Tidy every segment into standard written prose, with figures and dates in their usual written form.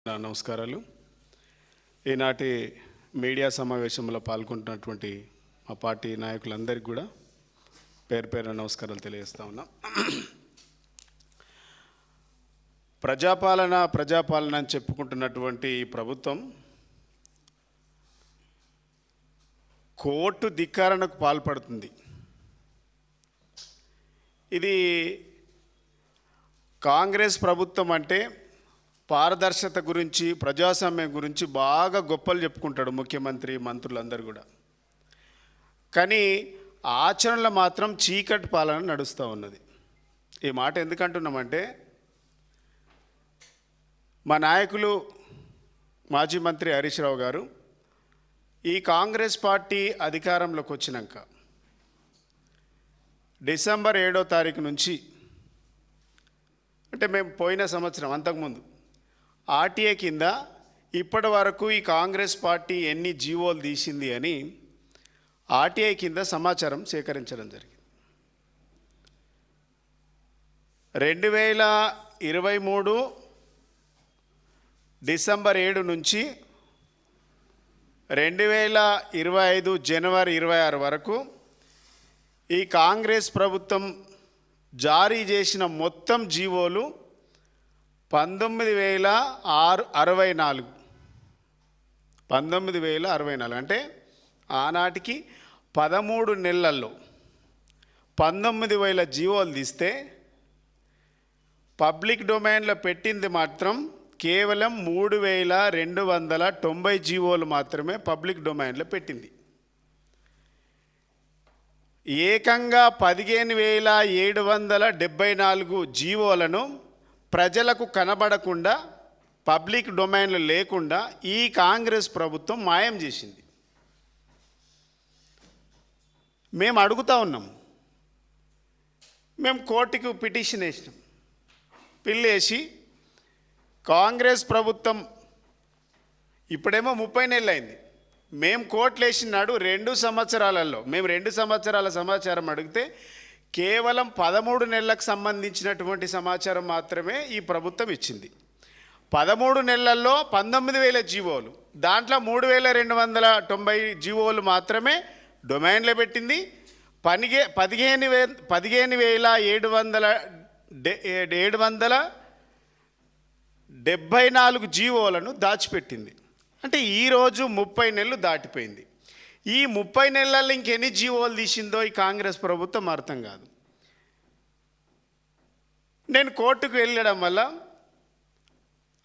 నమస్కారాలు. ఈనాటి మీడియా సమావేశంలో పాల్గొంటున్నటువంటి మా పార్టీ నాయకులందరికీ కూడా పేరు పేరు నమస్కారాలు తెలియజేస్తా ఉన్నాం. ప్రజాపాలన అని చెప్పుకుంటున్నటువంటి ఈ ప్రభుత్వం కోర్టు ధిక్కారణకు పాల్పడుతుంది. ఇది కాంగ్రెస్ ప్రభుత్వం అంటే పారదర్శకత గురించి, ప్రజాస్వామ్యం గురించి బాగా గొప్పలు చెప్పుకుంటాడు ముఖ్యమంత్రి, మంత్రులందరూ కూడా. కానీ ఆచరణలో మాత్రం చీకటి పాలన నడుస్తూ ఉన్నది. ఈ మాట ఎందుకంటున్నామంటే, మా నాయకులు మాజీ మంత్రి హరీష్ రావు గారు ఈ కాంగ్రెస్ పార్టీ అధికారంలోకి వచ్చినాక డిసెంబర్ 7వ తారీఖు నుంచి, అంటే మేము పోయిన సంవత్సరం అంతకుముందు ఆర్టీఏ కింద ఇప్పటి వరకు ఈ కాంగ్రెస్ పార్టీ ఎన్ని జీవోలు తీసింది అని ఆర్టీఐ కింద సమాచారం సేకరించడం జరిగింది. 2023 డిసెంబర్ 7 నుంచి 2025 జనవరి 26 వరకు ఈ కాంగ్రెస్ ప్రభుత్వం జారీ చేసిన మొత్తం జీవోలు 19,064. 19,064 అంటే ఆనాటికి 13 నెలల్లో 19,000 జీవోలు తీస్తే పబ్లిక్ డొమైన్లో పెట్టింది మాత్రం కేవలం 3,290 జీవోలు మాత్రమే పబ్లిక్ డొమైన్లో పెట్టింది. ఏకంగా 15,774 జీవోలను ప్రజలకు కనబడకుండా, పబ్లిక్ డొమైన్లో లేకుండా ఈ కాంగ్రెస్ ప్రభుత్వం మాయం చేసింది. మేము అడుగుతూ ఉన్నాం, మేము కోర్టుకు పిటిషన్ వేసినాం. పిల్లేసి కాంగ్రెస్ ప్రభుత్వం ఇప్పుడేమో 30 నెలలు అయింది. మేము కోర్టులు వేసినాడు 2 సంవత్సరాలలో, మేము 2 సంవత్సరాల సమాచారం అడిగితే కేవలం 13 నెలలకు సంబంధించినటువంటి సమాచారం మాత్రమే ఈ ప్రభుత్వం ఇచ్చింది. 13 నెలల్లో 19,000 జీవోలు, దాంట్లో 3,290 జీవోలు మాత్రమే డొమైన్లో పెట్టింది. 15,774 జీవోలను దాచిపెట్టింది. అంటే ఈరోజు 30 నెలలు దాటిపోయింది. ఈ 30 నెలల్లో ఇంకెన్ని జీవోలు తీసిందో ఈ కాంగ్రెస్ ప్రభుత్వం అర్థం కాదు. నేను కోర్టుకు వెళ్ళడం వల్ల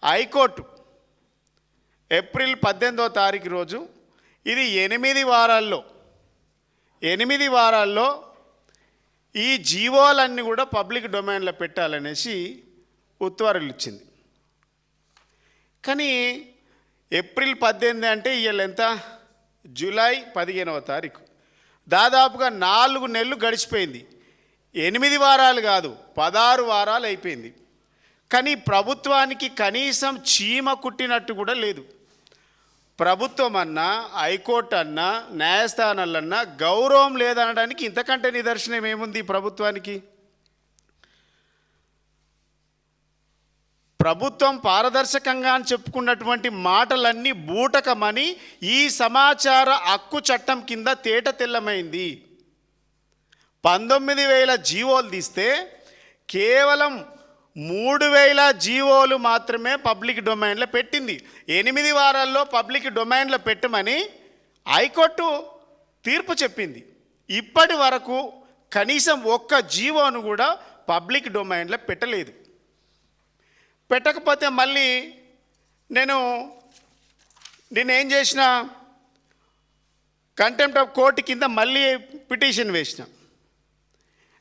హైకోర్టు ఏప్రిల్ 18వ తారీఖు రోజు ఇది 8 వారాల్లో ఈ జీవోలన్నీ కూడా పబ్లిక్ డొమైన్లో పెట్టాలనేసి ఉత్తర్వులు ఇచ్చింది. కానీ ఏప్రిల్ 18 అంటే ఇవాళ ఎంత, జూలై 15వ తారీఖు, దాదాపుగా 4 నెలలు గడిచిపోయింది. 8 వారాలు కాదు, 16 వారాలు అయిపోయింది. కానీ ప్రభుత్వానికి కనీసం చీమ కుట్టినట్టు కూడా లేదు. ప్రభుత్వం అన్నా, హైకోర్టు అన్నా, న్యాయస్థానాలన్నా గౌరవం లేదనడానికి ఇంతకంటే నిదర్శనం ఏముంది ప్రభుత్వానికి? ప్రభుత్వం పారదర్శకంగా అని చెప్పుకున్నటువంటి మాటలన్నీ బూటకమని ఈ సమాచార హక్కు చట్టం కింద తేట తెల్లమైంది. 19,000 జీవోలు తీస్తే కేవలం 3,000 జీవోలు మాత్రమే పబ్లిక్ డొమైన్లో పెట్టింది. 8 వారాల్లో పబ్లిక్ డొమైన్లో పెట్టమని హైకోర్టు తీర్పు చెప్పింది. ఇప్పటి వరకు కనీసం ఒక్క జీవోను కూడా పబ్లిక్ డొమైన్లో పెట్టలేదు. పెట్టకపోతే మళ్ళీ నేనేం చేసిన, కంటెంప్ట్ ఆఫ్ కోర్టు కింద మళ్ళీ పిటిషన్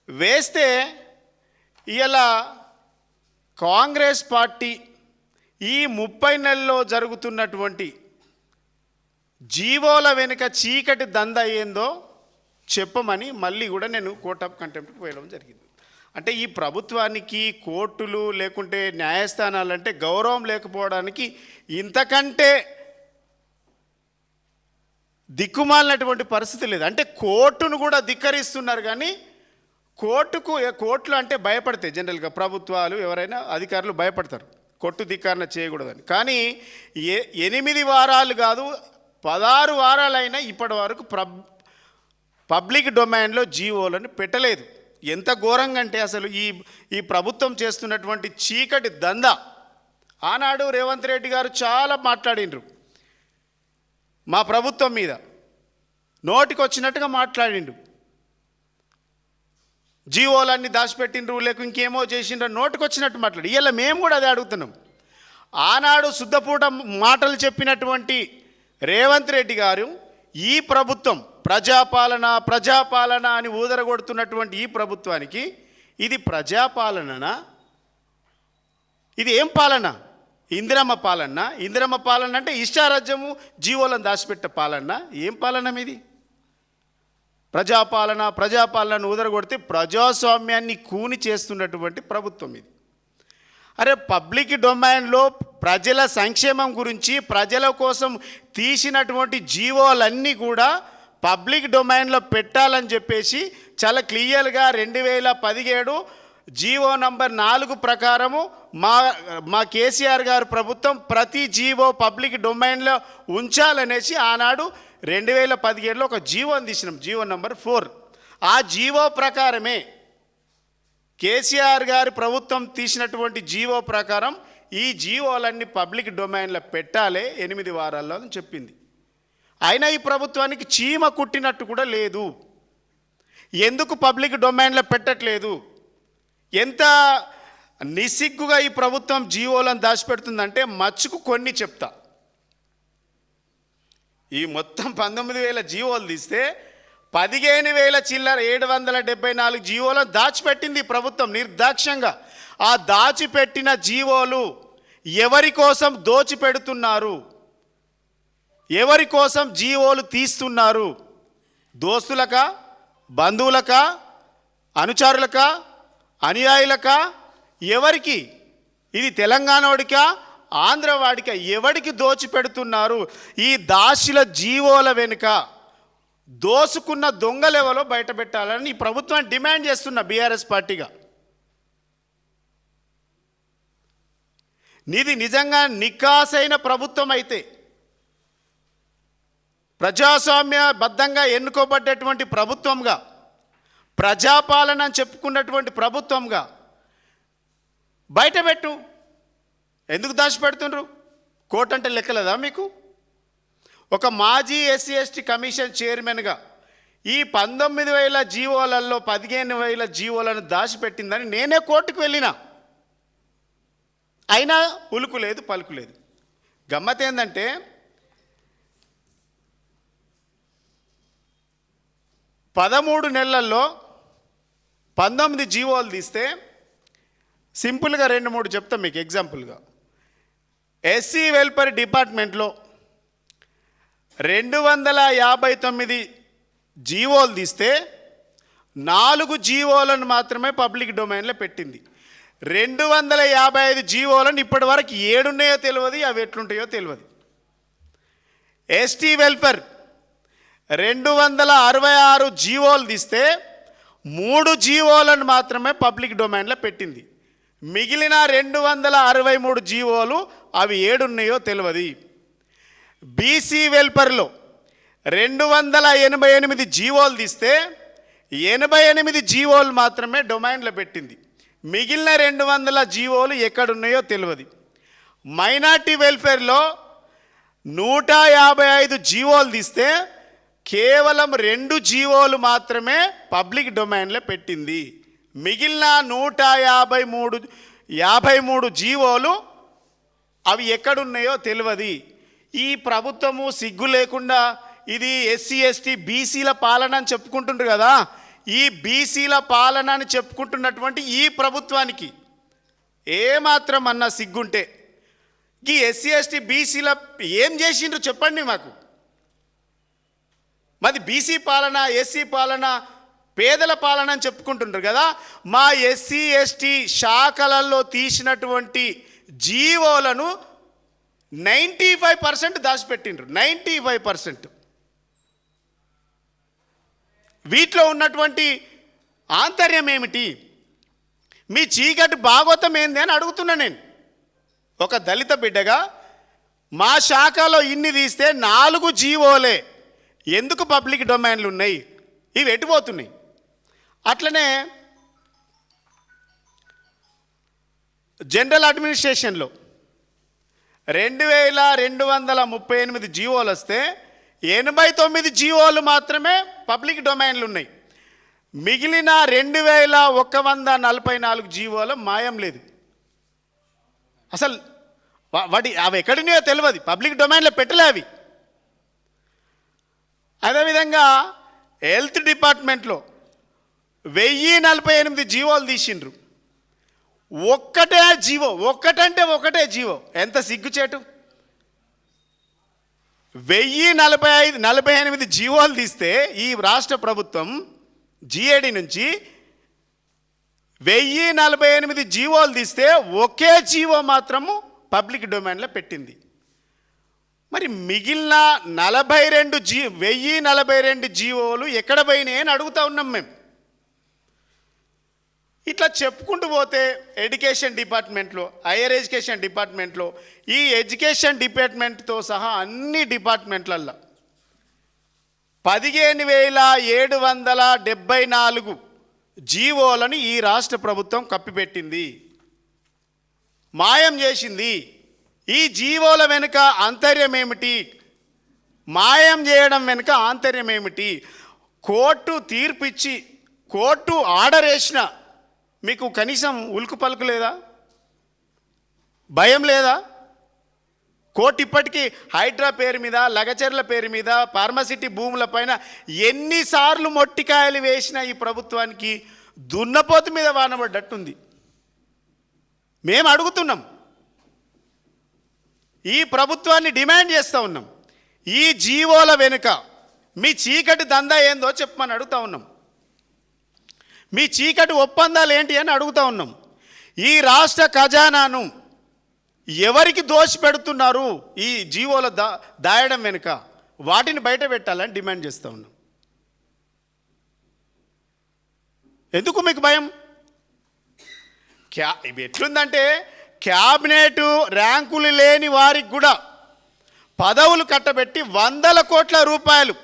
వేస్తే ఇలా కాంగ్రెస్ పార్టీ ఈ 30 నెలల్లో జరుగుతున్నటువంటి జీవోల వెనుక చీకటి దంద ఏందో చెప్పమని మళ్ళీ కూడా నేను కోర్ట్ ఆఫ్ కంటెంప్ట్కి పోయడం జరిగింది. అంటే ఈ ప్రభుత్వానికి కోర్టులు లేకుంటే న్యాయస్థానాలంటే గౌరవం లేకపోవడానికి ఇంతకంటే దిక్కుమాలినటువంటి పరిస్థితి లేదు. అంటే కోర్టును కూడా ధిక్కరిస్తున్నారు. కానీ కోర్టులు అంటే భయపడతాయి. జనరల్గా ప్రభుత్వాలు ఎవరైనా అధికారులు భయపడతారు. కొట్టు ధిక్కారణ చేయకూడదని. కానీ 8 వారాలు కాదు 16 వారాలైనా ఇప్పటి వరకు పబ్లిక్ డొమైన్లో జీవోలను పెట్టలేదు. ఎంత ఘోరంగా అంటే అసలు ఈ ప్రభుత్వం చేస్తున్నటువంటి చీకటి దందా. ఆనాడు రేవంత్ రెడ్డి గారు చాలా మాట్లాడిండ్రు మా ప్రభుత్వం మీద, నోటికి వచ్చినట్టుగా మాట్లాడిండు. జీవోలన్నీ దాచిపెట్టిండ్రు, లేక ఇంకేమో చేసిండ్రు, నోటికి వచ్చినట్టు మాట్లాడి. ఇలా మేము కూడా అదే అడుగుతున్నాం. ఆనాడు శుద్ధపూట మాటలు చెప్పినటువంటి రేవంత్ రెడ్డి గారు ఈ ప్రభుత్వం ప్రజాపాలన అని ఊదరగొడుతున్నటువంటి ఈ ప్రభుత్వానికి ఇది ప్రజాపాలననా? ఇది ఏం పాలన? ఇందిరమ్మ పాలన అంటే ఇష్టారాజ్యము, జీవోలను దాచిపెట్టే పాలన. ఏం పాలన ఇది? ప్రజాపాలన ఊదరగొడితే ప్రజాస్వామ్యాన్ని కూని చేస్తున్నటువంటి ప్రభుత్వం ఇది. అరే, పబ్లిక్ డొమైన్లో ప్రజల సంక్షేమం గురించి ప్రజల కోసం తీసినటువంటి జీవోలన్నీ కూడా పబ్లిక్ డొమైన్లో పెట్టాలని చెప్పేసి చాలా క్లియర్గా 2017 జీవో నంబర్ 4 ప్రకారము మా కేసీఆర్ గారు ప్రభుత్వం ప్రతి జీవో పబ్లిక్ డొమైన్లో ఉంచాలనేసి ఆనాడు 2017లో ఒక జీవోని తీసినాం, జీవో నంబర్ 4. ఆ జీవో ప్రకారమే కేసీఆర్ గారి ప్రభుత్వం తీసినటువంటి జీవో ప్రకారం ఈ జీవోలన్నీ పబ్లిక్ డొమైన్లో పెట్టాలి 8 వారాల్లో అని చెప్పింది. అయినా ఈ ప్రభుత్వానికి చీమ కుట్టినట్టు కూడా లేదు. ఎందుకు పబ్లిక్ డొమైన్లో పెట్టట్లేదు? ఎంత నిస్సిగ్గుగా ఈ ప్రభుత్వం జీవోలను దాచిపెడుతుందంటే మచ్చుకు కొన్ని చెప్తా. ఈ మొత్తం 19,000 జీవోలు తీస్తే 15,000 చిల్లర 774 జీవోలను దాచిపెట్టింది ప్రభుత్వం నిర్దాక్ష్యంగా. ఆ దాచిపెట్టిన జీవోలు ఎవరి కోసం దోచిపెడుతున్నారు? ఎవరి కోసం జీవోలు తీస్తున్నారు? దోస్తులకా, బంధువులకా, అనుచరులకా, అనుయాయులకా? ఎవరికి? ఇది తెలంగాణవాడికా, ఆంధ్రవాడికా? ఎవరికి దోచిపెడుతున్నారు? ఈ దాశిల జీవోల వెనుక దోసుకున్న దొంగలెవలో బయట పెట్టాలని ఈ ప్రభుత్వాన్ని డిమాండ్ చేస్తున్న బీఆర్ఎస్ పార్టీగా. నీది నిజంగా నికాసైన ప్రభుత్వం అయితే, ప్రజాస్వామ్యబద్ధంగా ఎన్నుకోబడ్డటువంటి ప్రభుత్వంగా, ప్రజాపాలన అని చెప్పుకున్నటువంటి ప్రభుత్వంగా బయటపెట్టు. ఎందుకు దాచిపెడుతుండ్రు? కోర్టు అంటే లెక్కలేదా మీకు? ఒక మాజీ ఎస్సీ ఎస్టీ కమిషన్ చైర్మన్గా ఈ 19,000 జీవోలలో 15,000 జీవోలను దాచిపెట్టిందని నేనే కోర్టుకు వెళ్ళినా, అయినా ఉలుకు లేదు, పలుకు లేదు. గమ్మత్ ఏంటంటే 13 నెలల్లో 19 జీవోలు తీస్తే సింపుల్గా 2-3 చెప్తాం మీకు ఎగ్జాంపుల్గా. ఎస్సీ వెల్ఫేర్ డిపార్ట్మెంట్లో 259 జీవోలు తీస్తే 4 జీవోలను మాత్రమే పబ్లిక్ డొమైన్లో పెట్టింది. 255 జీవోలను ఇప్పటి వరకు ఏడున్నాయో తెలియదు, అవి ఎట్లుంటాయో తెలియదు. ఎస్టీ వెల్ఫేర్ 266 జీవోలు తీస్తే 3 జీవోలను మాత్రమే పబ్లిక్ డొమైన్లో పెట్టింది. మిగిలిన 263 జీవోలు అవి ఏడున్నాయో తెలియదు. బీసీ వెల్ఫేర్లో 288 జీవోలు తీస్తే 88 జీవోలు మాత్రమే డొమైన్లో పెట్టింది. మిగిలిన 200 జీవోలు ఎక్కడున్నాయో తెలియదు. మైనార్టీ వెల్ఫేర్లో 155 జీవోలు తీస్తే కేవలం 2 జీవోలు మాత్రమే పబ్లిక్ డొమైన్లో పెట్టింది. మిగిలిన 153 జీవోలు అవి ఎక్కడున్నాయో తెలియదు. ఈ ప్రభుత్వము సిగ్గు లేకుండా ఇది ఎస్సీ ఎస్టీ బీసీల పాలన అని చెప్పుకుంటుండ్రు కదా, ఈ బీసీల పాలన అని చెప్పుకుంటున్నటువంటి ఈ ప్రభుత్వానికి ఏమాత్రం అన్న సిగ్గుంటే ఈ ఎస్సీ ఎస్టీ బీసీల ఏం చేసిండ్రు చెప్పండి మాకు. మాది బీసీ పాలన, ఎస్సీ పాలన, పేదల పాలన అని చెప్పుకుంటుండ్రు కదా. మా ఎస్సీ ఎస్టీ శాఖలలో తీసినటువంటి జీవోలను 95% దాచిపెట్టిండ్రు. 95%. వీటిలో ఉన్నటువంటి ఆంతర్యం ఏమిటి? మీ చీకటి భాగవతం ఏంది అని అడుగుతున్నా నేను. ఒక దళిత బిడ్డగా మా శాఖలో ఇన్ని తీస్తే 4 జీవోలే ఎందుకు పబ్లిక్ డొమైన్లు ఉన్నాయి, ఇవి ఎటుపోతున్నాయి? అట్లనే జనరల్ అడ్మినిస్ట్రేషన్లో 2238 జీవోలు వస్తే 89 జీవోలు మాత్రమే పబ్లిక్ డొమైన్లు ఉన్నాయి. మిగిలిన 2144 జీవోల మాయం లేదు. అసలు అవి ఎక్కడున్నాయో తెలియదు, పబ్లిక్ డొమైన్లో పెట్టలే అవి. అదేవిధంగా హెల్త్ డిపార్ట్మెంట్లో 1048 జీవోలు తీసిండ్రు. ఒక్కటే జీవో, ఒకటే జీవో, ఎంత సిగ్గుచేటు! 1048 జీవోలు తీస్తే ఈ రాష్ట్ర ప్రభుత్వం జిఏడి నుంచి 1048 జీవోలు తీస్తే ఒకే జీవో మాత్రము పబ్లిక్ డొమైన్లో పెట్టింది. మరి మిగిలిన 1042 జీవోలు ఎక్కడ పోయినాయి అని అడుగుతా ఉన్నాం మేము. ఇట్లా చెప్పుకుంటూ పోతే ఎడ్యుకేషన్ డిపార్ట్మెంట్లో, హైయర్ ఎడ్యుకేషన్ డిపార్ట్మెంట్లో, ఈ ఎడ్యుకేషన్ డిపార్ట్మెంట్తో సహా అన్ని డిపార్ట్మెంట్లల్లో 15,774 జీవోలను ఈ రాష్ట్ర ప్రభుత్వం కప్పిపెట్టింది, మాయం చేసింది. ఈ జీవోల వెనుక ఆంతర్యం ఏమిటి? మాయం చేయడం వెనుక ఆంతర్యం ఏమిటి? కోర్టు తీర్పిచ్చి, కోర్టు ఆర్డర్ వేసిన మీకు కనీసం ఉలుకు పలుకు లేదా? భయం లేదా? కోర్టు ఇప్పటికీ హైడ్రా పేరు మీద, లగచర్ల పేరు మీద, ఫార్మసిటీ భూములపైన ఎన్నిసార్లు మొట్టికాయలు వేసిన ఈ ప్రభుత్వానికి దున్నపోతు మీద వానబడ్డట్టుంది. మేము అడుగుతున్నాం, ఈ ప్రభుత్వాన్ని డిమాండ్ చేస్తూ ఉన్నాం, ఈ జీవోల వెనుక మీ చీకటి దందా ఏందో చెప్పమని అడుగుతూ ఉన్నాం. మీ చీకటి ఒప్పందాలు ఏంటి అని అడుగుతూ ఉన్నాం. ఈ రాష్ట్ర ఖజానాను ఎవరికి దోషి పెడుతున్నారు ఈ జీవోల దాయడం వెనుక, వాటిని బయట పెట్టాలని డిమాండ్ చేస్తూ ఉన్నాం. ఎందుకు మీకు భయం? ఇవి ఎట్లుందంటే క్యాబినెట్ ర్యాంకులు లేని వారికి కూడా పదవులు కట్టబెట్టి 100 కోట్ల రూపాయలు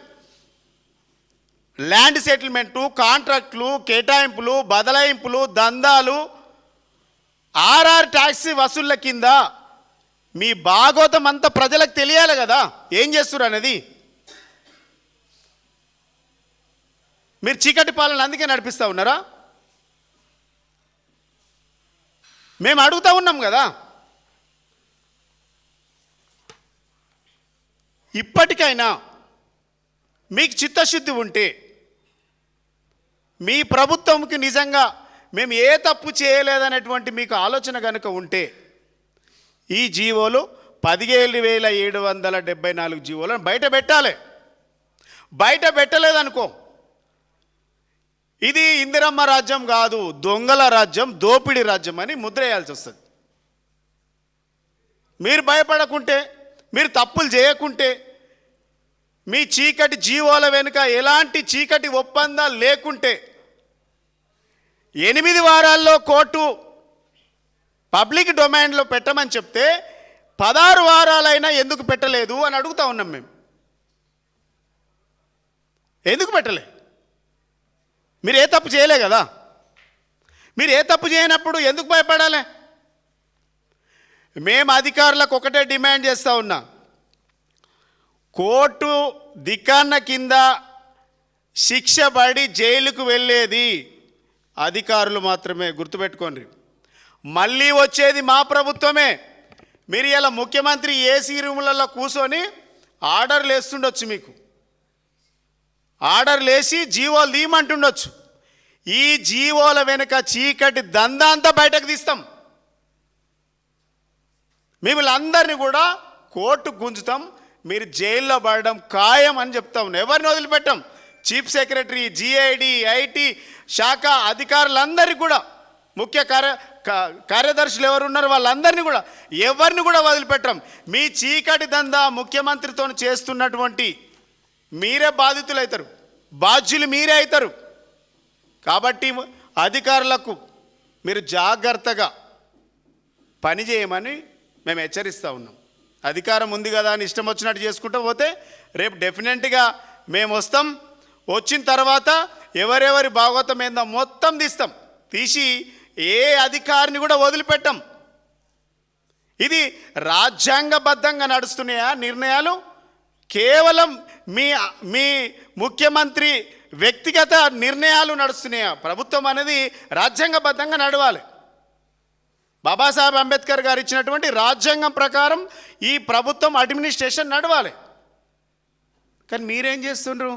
ల్యాండ్ సెటిల్మెంటు, కాంట్రాక్టులు, కేటాయింపులు, బదలాయింపులు, దందాలు, ఆర్ఆర్ ట్యాక్స్ వసూళ్ల కింద మీ భాగోతం అంతా ప్రజలకు తెలియాలి కదా ఏం చేస్తున్నారు అనేది. మీరు చీకటి పాలన అందుకే నడిపిస్తూ ఉన్నారా? మేము అడుగుతూ ఉన్నాం కదా. ఇప్పటికైనా మీకు చిత్తశుద్ధి ఉంటే, మీ ప్రభుత్వంకి నిజంగా మేము ఏ తప్పు చేయలేదనేటువంటి మీకు ఆలోచన కనుక ఉంటే, ఈ జీవోలు 17,774 జీవోలను బయట పెట్టాలి. బయట పెట్టలేదనుకో, ఇది ఇందిరమ్మ రాజ్యం కాదు, దొంగల రాజ్యం, దోపిడీ రాజ్యం అని ముద్ర వేయాల్సి వస్తుంది. మీరు భయపడకుంటే, మీరు తప్పులు చేయకుంటే, మీ చీకటి జీవోల వెనుక ఎలాంటి చీకటి ఒప్పందాలు లేకుంటే 8 వారాల్లో కోర్టు పబ్లిక్ డొమైన్లో పెట్టమని చెప్తే 16 వారాలైనా ఎందుకు పెట్టలేదు అని అడుగుతూ ఉన్నాం మేము. ఎందుకు పెట్టలే? మీరు ఏ తప్పు చేయలే కదా. మీరు ఏ తప్పు చేయనప్పుడు ఎందుకు భయపడాలి? మేము అధికారులకు ఒకటే డిమాండ్ చేస్తూ ఉన్నా, కోర్టు ధిక్కారణ కింద శిక్ష పడి జైలుకు వెళ్ళేది అధికారులు మాత్రమే, గుర్తుపెట్టుకోండి. మళ్ళీ వచ్చేది మా ప్రభుత్వమే. మీరు ఇలా ముఖ్యమంత్రి ఏసీ రూములలో కూర్చొని ఆర్డర్లు వేస్తుండొచ్చు, మీకు ఆర్డర్లు వేసి జీవోలు తీయమంటుండొచ్చు. ఈ జీవోల వెనుక చీకటి దందా అంతా బయటకు తీస్తాం. మిమ్మల్ని అందరినీ కూడా కోర్టుకు గుంజుతాం, మీరు జైల్లో పడడం ఖాయం అని చెప్తా ఉన్నాం. ఎవరిని వదిలిపెట్టాం? చీఫ్ సెక్రటరీ, జిఐడి, ఐటీ శాఖ అధికారులందరికీ కూడా, ముఖ్య కార్యదర్శులు ఎవరు ఉన్నారు వాళ్ళందరినీ కూడా, ఎవరిని కూడా వదిలిపెట్టం. మీ చీకటి దందా ముఖ్యమంత్రితో చేస్తున్నటువంటి మీరే బాధితులవుతారు, బాధ్యులు మీరే అవుతారు. కాబట్టి అధికారులకు మీరు జాగ్రత్తగా పనిచేయమని మేము హెచ్చరిస్తూ ఉన్నాం. అధికారం ఉంది కదా అని ఇష్టం వచ్చినట్టు చేసుకుంటూ పోతే రేపు డెఫినెట్గా మేము వస్తాం. వచ్చిన తర్వాత ఎవరెవరి భాగవతం ఏందో మొత్తం తీసి ఏ అధికారిని కూడా వదిలిపెట్టాం. ఇది రాజ్యాంగబద్ధంగా నడుస్తున్నాయా నిర్ణయాలు? కేవలం మీ మీ ముఖ్యమంత్రి వ్యక్తిగత నిర్ణయాలు నడుస్తున్నాయా? ప్రభుత్వం అనేది రాజ్యాంగబద్ధంగా నడవాలి. బాబాసాహెబ్ అంబేద్కర్ గారు ఇచ్చినటువంటి రాజ్యాంగం ప్రకారం ఈ ప్రభుత్వం అడ్మినిస్ట్రేషన్ నడవాలి. కానీ మీరేం చేస్తుండ్రు?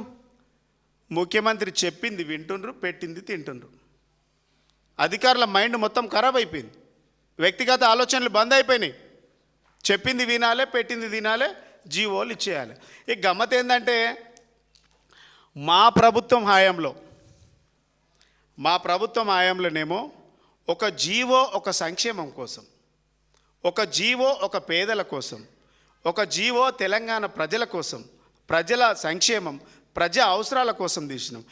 ముఖ్యమంత్రి చెప్పింది వింటుండ్రు, పెట్టింది తింటుండ్రు. అధికారుల మైండ్ మొత్తం ఖరాబ్ అయిపోయింది. వ్యక్తిగత ఆలోచనలు బంద్ అయిపోయినాయి. చెప్పింది వినాలే, పెట్టింది తినాలే, జీవోలు ఇచ్చేయాలి. ఈ గమ్మత్ ఏంటంటే మా ప్రభుత్వం హయాంలోనేమో ఒక జీవో ఒక సంక్షేమం కోసం, ఒక జీవో ఒక పేదల కోసం, ఒక జీవో తెలంగాణ ప్రజల కోసం, ప్రజల సంక్షేమం, ప్రజా అవసరాల కోసం తీసినాం.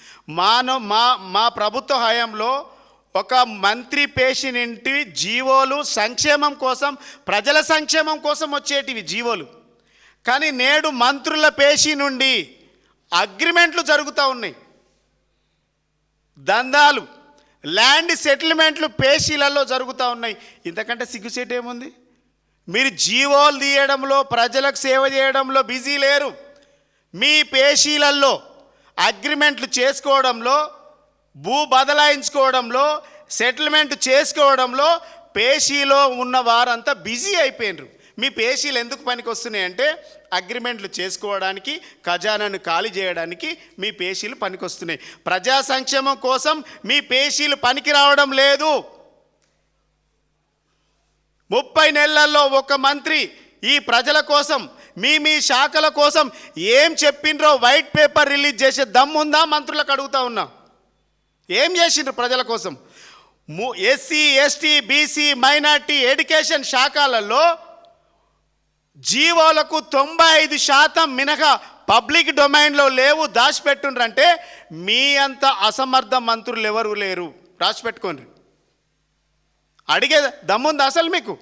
మా ప్రభుత్వ హయాంలో ఒక మంత్రి పేషినింటి జీవోలు సంక్షేమం కోసం, ప్రజల సంక్షేమం కోసం వచ్చేటివి జీవోలు. కానీ నేడు మంత్రుల పేషి నుండి అగ్రిమెంట్లు జరుగుతూ ఉన్నాయి. దందాలు, ల్యాండ్ సెటిల్మెంట్లు పేషీలలో జరుగుతూ ఉన్నాయి. ఇంతకంటే సిగ్గుసేటు ఏముంది? మీరు జీవోలు తీయడంలో, ప్రజలకు సేవ చేయడంలో బిజీ లేరు. మీ పేషీలలో అగ్రిమెంట్లు చేసుకోవడంలో, భూ బదలాయించుకోవడంలో, సెటిల్మెంట్ చేసుకోవడంలో పేషీలో ఉన్న వారంతా బిజీ అయిపోయినరు. మీ పేషీలు ఎందుకు పనికి వస్తున్నాయంటే అగ్రిమెంట్లు చేసుకోవడానికి, ఖజానాను ఖాళీ చేయడానికి మీ పేషీలు పనికొస్తున్నాయి. ప్రజా సంక్షేమం కోసం మీ పేషీలు పనికి రావడం లేదు. 30 నెలల్లో ఒక మంత్రి ఈ ప్రజల కోసం, మీ శాఖల కోసం ఏం చెప్పిండ్రో వైట్ పేపర్ రిలీజ్ చేసే దమ్ముందా? మంత్రులకు అడుగుతా ఉన్నా. ఏం చేసిండ్రు ప్రజల కోసం? SC, ST, BC, minority, education శాఖలలో జీవోలకు 95% మినహా పబ్లిక్ డొమైన్లో లేవు, దాచిపెట్టుండ్రంటే మీ అంత అసమర్థ మంత్రులు ఎవరు లేరు. రాసిపెట్టుకోండి. అడిగే దమ్ముంది అసలు మీకు?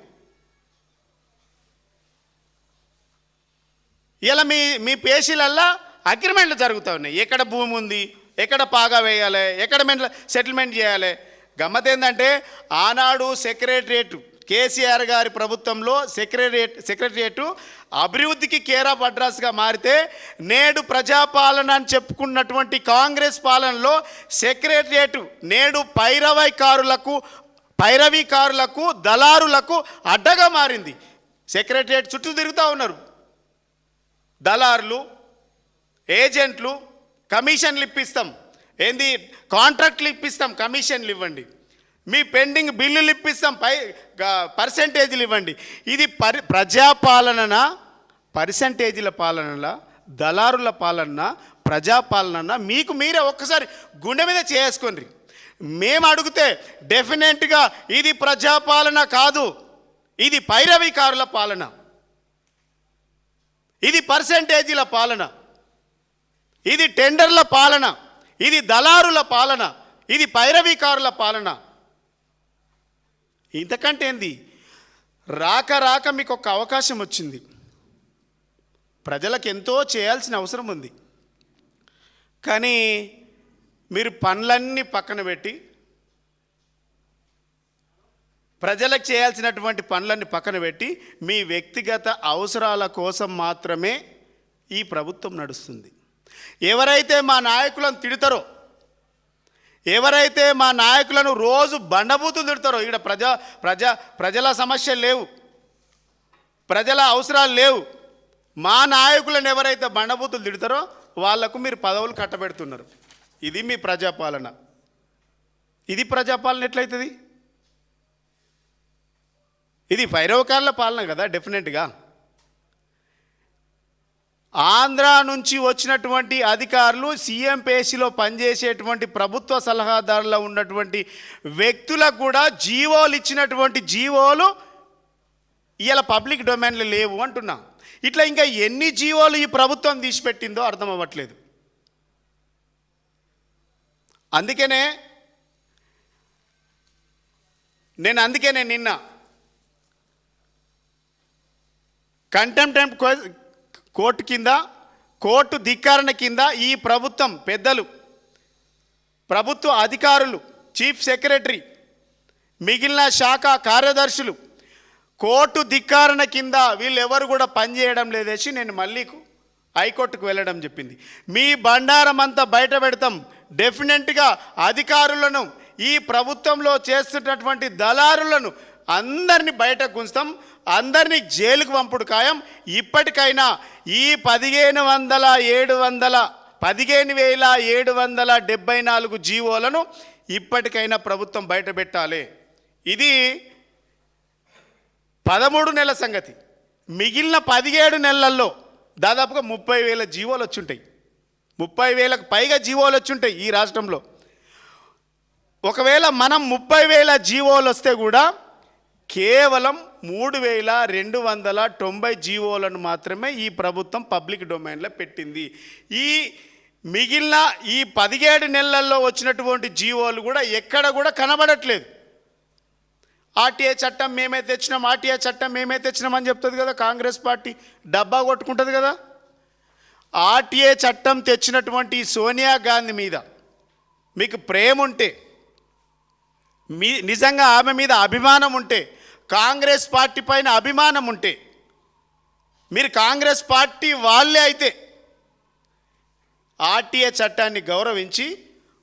ఇలా మీ పేషీలల్లా అగ్రిమెంట్లు జరుగుతూ ఉన్నాయి. ఎక్కడ భూమి ఉంది, ఎక్కడ పాగా వేయాలి, ఎక్కడ సెటిల్మెంట్ చేయాలి. గమ్మత్ ఏంటంటే ఆనాడు సెక్రటరియట్, కేసీఆర్ గారి ప్రభుత్వంలో సెక్రటరియట్ అభివృద్ధికి కేర్ ఆఫ్ అడ్రస్గా మారితే, నేడు ప్రజాపాలన అని చెప్పుకున్నటువంటి కాంగ్రెస్ పాలనలో సెక్రటరియట్ నేడు పైరవీకారులకు, దళారులకు అడ్డగా మారింది. సెక్రటరియట్ చుట్టూ తిరుగుతూ ఉన్నారు దళారులు, ఏజెంట్లు. కమిషన్లు ఇప్పిస్తాం, ఏంది కాంట్రాక్ట్లు ఇప్పిస్తాం, కమిషన్లు ఇవ్వండి. మీ పెండింగ్ బిల్లులు ఇప్పిస్తాం, పర్సెంటేజీలు ఇవ్వండి. ఇది ప్రజాపాలన, పర్సెంటేజీల పాలన, దళారుల పాలన, ప్రజాపాలన మీకు మీరే ఒక్కసారి గుండె మీద చేసుకోండి. మేము అడిగితే డెఫినెట్గా ఇది ప్రజాపాలన కాదు, ఇది పైరవీకారుల పాలన, ఇది పర్సెంటేజీల పాలన, ఇది టెండర్ల పాలన, ఇది దళారుల పాలన, ఇది పైరవీకారుల పాలన. ఇంతకంటే ఏంది? రాక మీకు ఒక అవకాశం వచ్చింది. ప్రజలకు ఎంతో చేయాల్సిన అవసరం ఉంది. కానీ మీరు పనులన్నీ పక్కన పెట్టి, ప్రజలకు చేయాల్సినటువంటి పనులన్నీ పక్కన పెట్టి మీ వ్యక్తిగత అవసరాల కోసం మాత్రమే ఈ ప్రభుత్వం నడుస్తుంది. ఎవరైతే మా నాయకులను తిడతారో, ఎవరైతే మా నాయకులను రోజు బండబూతులు తిడతారో, ఇక్కడ ప్రజల సమస్యలు లేవు, ప్రజల అవసరాలు లేవు, మా నాయకులను ఎవరైతే బండబూతులు తిడతారో వాళ్లకు మీరు పదవులు కట్టబెడుతున్నారు. ఇది మీ ప్రజాపాలన. ఇది ప్రజాపాలన ఎట్లయితుంది? ఇది పైరవకారుల పాలన కదా డెఫినెట్గా. ఆంధ్ర నుంచి వచ్చినటువంటి అధికారులు, సీఎం పేషీలో పనిచేసేటువంటి ప్రభుత్వ సలహాదారులో ఉన్నటువంటి వ్యక్తులకు కూడా జీవోలు ఇచ్చినటువంటి జీవోలు ఇవాళ పబ్లిక్ డొమైన్లో లేవు అంటున్నా. ఇట్లా ఇంకా ఎన్ని జీవోలు ఈ ప్రభుత్వం తీసిపెట్టిందో అర్థం అవ్వట్లేదు. అందుకనే నిన్న కంటెంప్ట్ కోర్టు కింద, కోర్టు ధిక్కారణ కింద ఈ ప్రభుత్వం పెద్దలు, ప్రభుత్వ అధికారులు, చీఫ్ సెక్రటరీ, మిగిలిన శాఖ కార్యదర్శులు కోర్టు ధిక్కారణ కింద వీళ్ళెవరు కూడా పనిచేయడం లేదేసి నేను మళ్ళీ హైకోర్టుకు వెళ్ళడం చెప్పింది. మీ బండారం అంతా బయట పెడతాం. డెఫినెట్గా అధికారులను, ఈ ప్రభుత్వంలో చేస్తున్నటువంటి దళారులను అందరినీ బయటకు గుంచుతాం, అందరినీ జైలుకు పంపుడు ఖాయం. ఇప్పటికైనా ఈ 15,774 జీవోలను ఇప్పటికైనా ప్రభుత్వం బయట పెట్టాలి. ఇది 13 నెలల సంగతి. మిగిలిన 17 నెలల్లో దాదాపుగా 30,000 జీవోలు వచ్చుంటాయి. 30,000కు పైగా జీవోలు వచ్చుంటాయి ఈ రాష్ట్రంలో. ఒకవేళ మనం 30,000 జీవోలు వస్తే కూడా కేవలం 3,290 జీవోలను మాత్రమే ఈ ప్రభుత్వం పబ్లిక్ డొమైన్లో పెట్టింది. ఈ మిగిలిన ఈ 17 నెలల్లో వచ్చినటువంటి జీవోలు కూడా ఎక్కడ కూడా కనబడట్లేదు. ఆర్టీఏ చట్టం మేమే తెచ్చినాం, ఆర్టీఏ చట్టం మేమే తెచ్చినామని చెప్తుంది కదా కాంగ్రెస్ పార్టీ, డబ్బా కొట్టుకుంటుంది కదా. ఆర్టీఏ చట్టం తెచ్చినటువంటి సోనియా గాంధీ మీద మీకు ప్రేమ ఉంటే, నిజంగా ఆమె మీద అభిమానం ఉంటే, కాంగ్రెస్ పార్టీ పైన అభిమానం ఉంటే, మీరు కాంగ్రెస్ పార్టీ వాళ్ళే అయితే ఆర్టీఏ చట్టాన్ని గౌరవించి,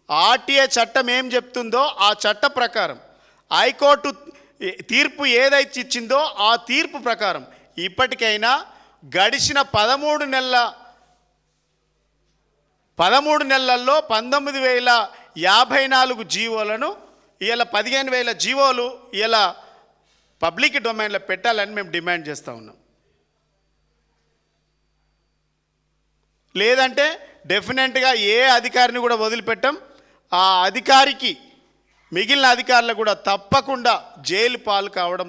ఆర్టీఏ చట్టం ఏం చెప్తుందో ఆ చట్ట ప్రకారం, హైకోర్టు తీర్పు ఏదైతే ఇచ్చిందో ఆ తీర్పు ప్రకారం ఇప్పటికైనా గడిచిన 13 నెలల్లో 19,054 జీవోలను, ఇలా 15,000 జీవోలు ఇలా పబ్లిక్ డొమైన్లో పెట్టాలని మేము డిమాండ్ చేస్తూ ఉన్నాం. లేదంటే డెఫినెట్గా ఏ అధికారిని కూడా వదిలిపెట్టాం. ఆ అధికారికి, మిగిలిన అధికారులు కూడా తప్పకుండా జైలు పాలు కావడం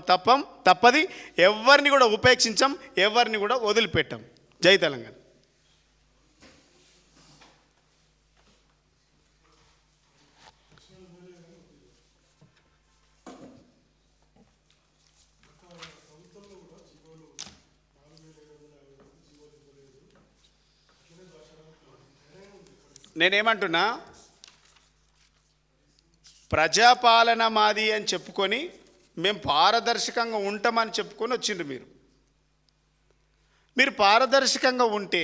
తప్పది. ఎవరిని కూడా ఉపేక్షించం, ఎవరిని కూడా వదిలిపెట్టాం. జై తెలంగాణ. నేనేమంటున్నా, ప్రజాపాలన మాది అని చెప్పుకొని మేము పారదర్శకంగా ఉంటామని చెప్పుకొని వచ్చిండ్రు. మీరు పారదర్శకంగా ఉంటే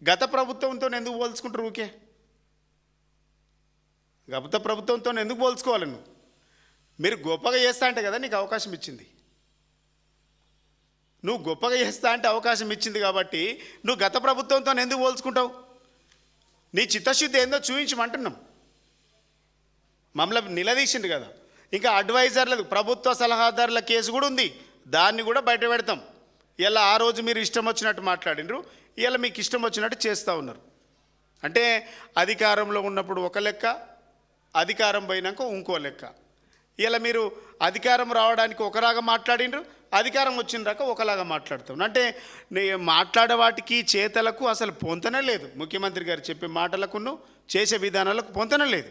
గత ప్రభుత్వంతో ఎందుకు పోల్చుకుంటారు? ఊకే గత ప్రభుత్వంతో ఎందుకు పోల్చుకోవాలి? మీరు గొప్పగా చేస్తా అంటే కదా నీకు అవకాశం ఇచ్చింది. నువ్వు గొప్పగా చేస్తా అంటే అవకాశం ఇచ్చింది కాబట్టి నువ్వు గత ప్రభుత్వంతో ఎందుకు పోల్చుకుంటావు? నీ చిత్తశుద్ధి ఏందో చూపించమంటున్నాం. మమ్మల్ని నిలదీసిండు కదా. ఇంకా అడ్వైజర్లకు, ప్రభుత్వ సలహాదారుల కేసు కూడా ఉంది, దాన్ని కూడా బయట పెడతాం. ఇలా ఆ రోజు మీరు ఇష్టం వచ్చినట్టు మాట్లాడినరు, ఇలా మీకు ఇష్టం వచ్చినట్టు చేస్తూ ఉన్నారు. అంటే అధికారంలో ఉన్నప్పుడు ఒక లెక్క, అధికారం పోయినాక ఇంకో లెక్క. ఇలా మీరు అధికారం రావడానికి ఒకలాగా మాట్లాడినరు, అధికారం వచ్చినాక ఒకలాగా మాట్లాడుతాం. అంటే మాట్లాడే వాటికి చేతలకు అసలు పొంతనే లేదు. ముఖ్యమంత్రి గారు చెప్పే మాటలకును చేసే విధానాలకు పొంతనే లేదు.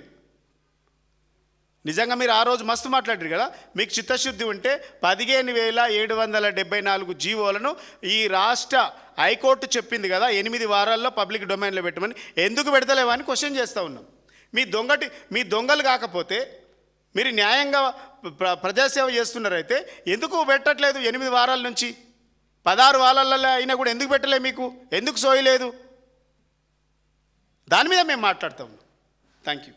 నిజంగా మీరు ఆ రోజు మస్తు మాట్లాడారు కదా. మీకు చిత్తశుద్ధి ఉంటే 15,774 జీవోలను ఈ రాష్ట్ర హైకోర్టు చెప్పింది కదా 8 వారాల్లో పబ్లిక్ డొమైన్లో పెట్టమని, ఎందుకు పెడతలేవా అని క్వశ్చన్ చేస్తూ ఉన్నాం. మీ దొంగలు కాకపోతే, మీరు న్యాయంగా ప్రజాసేవ చేస్తున్నారైతే ఎందుకు పెట్టట్లేదు? 8 వారాల నుంచి 16 వారాలలో అయినా కూడా ఎందుకు పెట్టలే? మీకు ఎందుకు సోయలేదు? దాని మీద మేము మాట్లాడుతాం. Thank you.